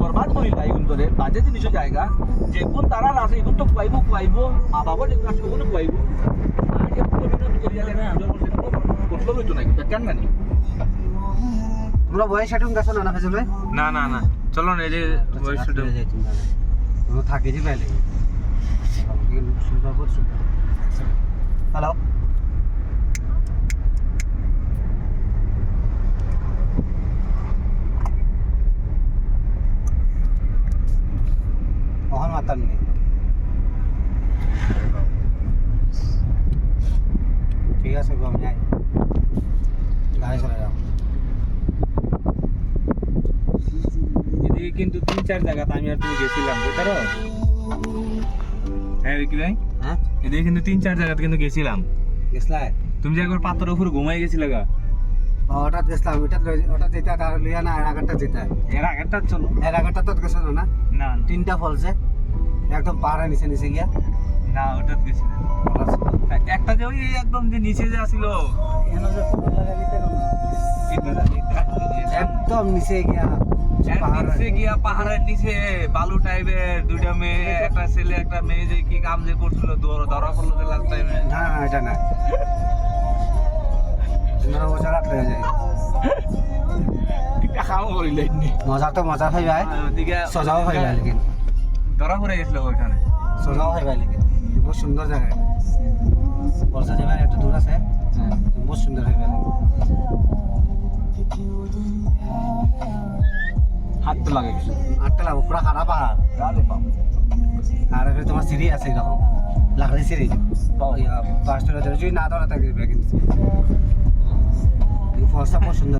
বরবাদ করিলা এগুন ধরে বাজে জিনিসের জায়গা যেগুন তারা আছে এগুন তো কুয়াইব মা বাবা যেগুন আছে ওগুলো কুয়াইব আর যে মেহনত করিয়া দেন করতে হইতো না কেন জানি তোমরা বয়স শাটুম গেছো না ফেজল ভাই? না না না চলো না এই যে বয়স শুধু তোমরা থাকে যে পাইলে সুন্দর সুন্দর। হ্যালো ওখানে মাতার নেই ঠিক আছে গো আমি যাই গাড়ি চলে যাও। এদিকে কিন্তু 3-4 জায়গাতে আমি আর তুমি গেছিলাম বুঝতে হ্যাঁ বিকি ভাই হ্যাঁ এদিকে কিন্তু 3-4 জায়গাতে কিন্তু গেছিলাম। গেছলাই তুমি যে একবার পাথরের উপর ঘুমাই গেছিলে গা হঠাৎ গেছিলাম ওটা যেটা আর লিয়া না এরাগারটা যেটা এর আগেরটা চলো এরাগারটা তো গেছো না না না তিনটা ফলছে একদম পাহাড়ের নিচে নিচে গিয়া না ওটা গেছিলাম একটা যে ওই একদম যে নিচে যে আসিল একদম নিচে গিয়া নিচে গিয়া পাহাড়ের নিচে বালু টাইপের দুইটা মেয়ে একটা ছেলে একটা মেয়ে যে কি কাম যে করছিল ধরা পড়লো যে লাস্ট টাইমে না না এটা না মজা রাখতে যায় খাও করিলে মজা তো মজা খাই ভাই ওদিকে সজাও খাই ভাই লেকিন ধরা পড়ে গেছিল ওইখানে সজাও খাই ভাই লেকিন বহুত সুন্দর জায়গা এটা বর্ষা যাবার একটু দূর আছে বহুত সুন্দর খাই ভাই হাত তো লাগে কিছু আটটা লাগবো পুরা খারাপ পাহাড় আরে বাবা আর এখানে তোমার সিঁড়ি আছে এরকম লাকড়ি সিঁড়ি পাঁচটা যদি না ধরা থাকে কিন্তু ফলসটা বহুত সুন্দর